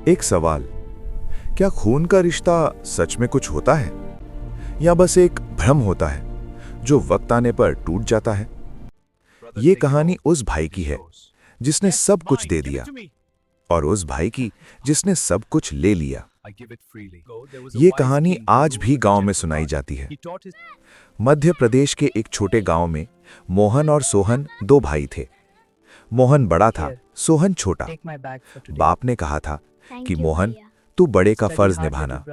एक सवाल, क्या खून का रिश्ता सच में कुछ होता है या बस एक भ्रम होता है जो वक्त आने पर टूट जाता है? ये कहानी उस भाई की है जिसने सब कुछ दे दिया और उस भाई की जिसने सब कुछ ले लिया। ये कहानी आज भी गांव में सुनाई जाती है। मध्य प्रदेश के एक छोटे गांव में मोहन और सोहन दो भाई थे। मोहन बड़ा था, सोहन छोटा। बाप ने कहा था कि मोहन, तू बड़े का फर्ज निभाना,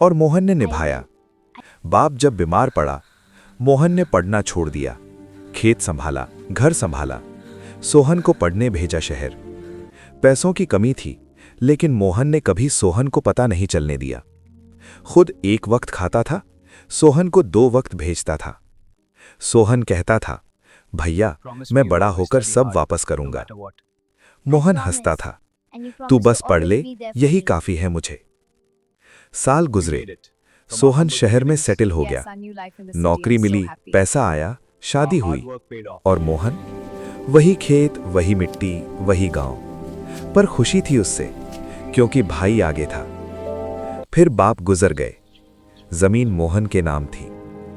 और मोहन ने निभाया। बाप जब बीमार पड़ा, मोहन ने पढ़ना छोड़ दिया, खेत संभाला, घर संभाला। सोहन को पढ़ने भेजा शहर। पैसों की कमी थी, लेकिन मोहन ने कभी सोहन को पता नहीं चलने दिया। खुद एक वक्त खाता था, सोहन को 2 वक्त भेजता था। सोहन कहता था, भैया, मैं बड़ा होकर सब वापस करूंगा। मोहन हंसता था, तू बस पढ़ ले, यही काफी है मुझे। साल गुजरे, सोहन शहर में सेटल हो गया। नौकरी मिली, पैसा आया, शादी हुई, और मोहन वही खेत, वही मिट्टी, वही गांव। पर खुशी थी उससे, क्योंकि भाई आगे था। फिर बाप गुजर गए। जमीन मोहन के नाम थी,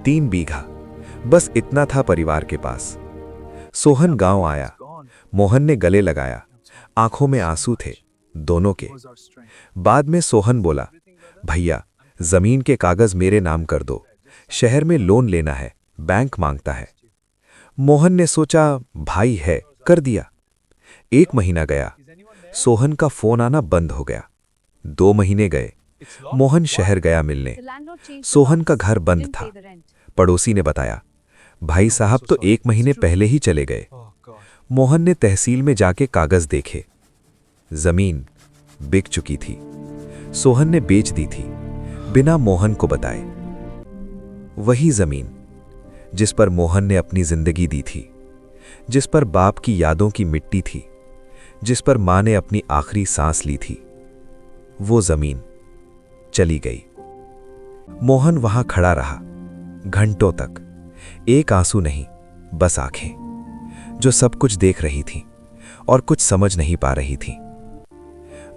3 बीघा, बस इतना था परिवार के पास। सोहन गांव आया, मोहन ने गले लगाया। आंखों में आंसू थे, दोनों के। बाद में सोहन बोला, भैया, जमीन के कागज मेरे नाम कर दो, शहर में लोन लेना है, बैंक मांगता है। मोहन ने सोचा, भाई है, कर दिया। 1 महीना गया, सोहन का फोन आना बंद हो गया। 2 महीने गए, मोहन शहर गया मिलने। सोहन का घर बंद था। पड़ोसी ने बताया, भाई साहब तो 1 महीने पहले ही चले गए। मोहन ने तहसील में जाके कागज देखे। जमीन बिक चुकी थी, सोहन ने बेच दी थी, बिना मोहन को बताए। वही जमीन जिस पर मोहन ने अपनी जिंदगी दी थी, जिस पर बाप की यादों की मिट्टी थी, जिस पर मां ने अपनी आखिरी सांस ली थी, वो जमीन चली गई। मोहन वहां खड़ा रहा घंटों तक, एक आंसू नहीं, बस आंखें, जो सब कुछ देख रही थीं और कुछ समझ नहीं पा रही थीं।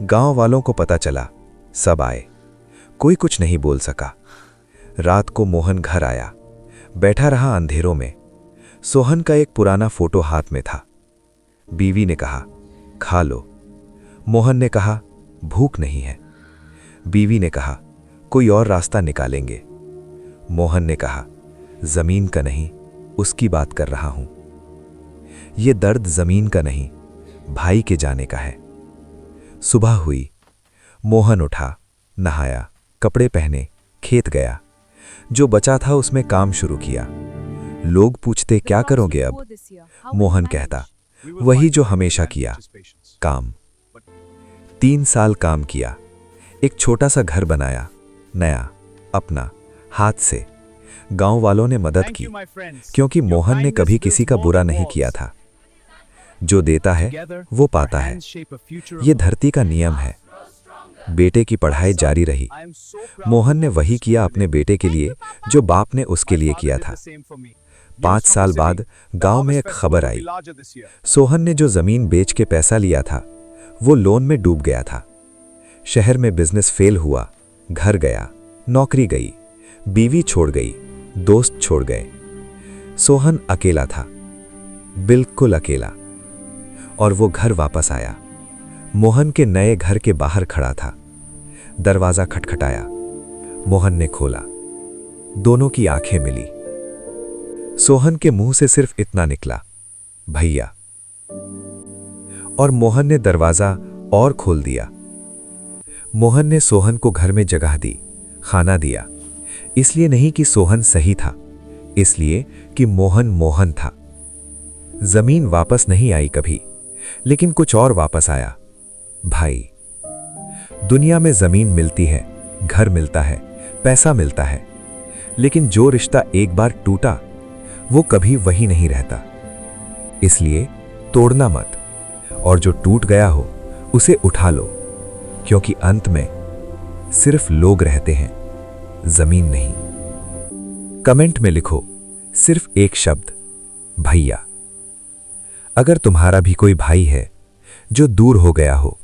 गांव वालों को पता चला, सब आए, कोई कुछ नहीं बोल सका। रात को मोहन घर आया, बैठा रहा अंधेरों में। सोहन का एक पुराना फोटो हाथ में था। बीवी ने कहा, खा लो। मोहन ने कहा, भूख नहीं है। बीवी ने कहा, कोई और रास्ता निकालेंगे। मोहन ने कहा, जमीन का नहीं, उसकी बात कर रहा हूं। ये दर्द जमीन का नहीं, भाई के जाने का है। सुबह हुई, मोहन उठा, नहाया, कपड़े पहने, खेत गया। जो बचा था उसमें काम शुरू किया। लोग पूछते, क्या करोगे अब? मोहन कहता, वही जो हमेशा किया, काम। 3 साल काम किया। एक छोटा सा घर बनाया, नया, अपना, हाथ से। गांव वालों ने मदद की, क्योंकि मोहन ने कभी किसी का बुरा नहीं किया था। जो देता है वो पाता है, ये धरती का नियम है। बेटे की पढ़ाई जारी रही। मोहन ने वही किया अपने बेटे के लिए जो बाप ने उसके लिए किया था। 5 साल बाद गांव में एक खबर आई, सोहन ने जो जमीन बेच के पैसा लिया था, वो लोन में डूब गया था। शहर में बिजनेस फेल हुआ, घर गया, नौकरी गई, बीवी छोड़ गई, दोस्त छोड़ गए। सोहन अकेला था, बिल्कुल अकेला। और वो घर वापस आया। मोहन के नए घर के बाहर खड़ा था। दरवाजा खटखटाया, मोहन ने खोला। दोनों की आंखें मिली। सोहन के मुंह से सिर्फ इतना निकला, भैया। और मोहन ने दरवाजा और खोल दिया। मोहन ने सोहन को घर में जगह दी, खाना दिया। इसलिए नहीं कि सोहन सही था, इसलिए कि मोहन मोहन था। जमीन वापस नहीं आई कभी, लेकिन कुछ और वापस आया, भाई। दुनिया में जमीन मिलती है, घर मिलता है, पैसा मिलता है, लेकिन जो रिश्ता एक बार टूटा, वो कभी वही नहीं रहता। इसलिए तोड़ना मत, और जो टूट गया हो उसे उठा लो, क्योंकि अंत में सिर्फ लोग रहते हैं, जमीन नहीं। कमेंट में लिखो सिर्फ एक शब्द, भैया। अगर तुम्हारा भी कोई भाई है जो दूर हो गया हो,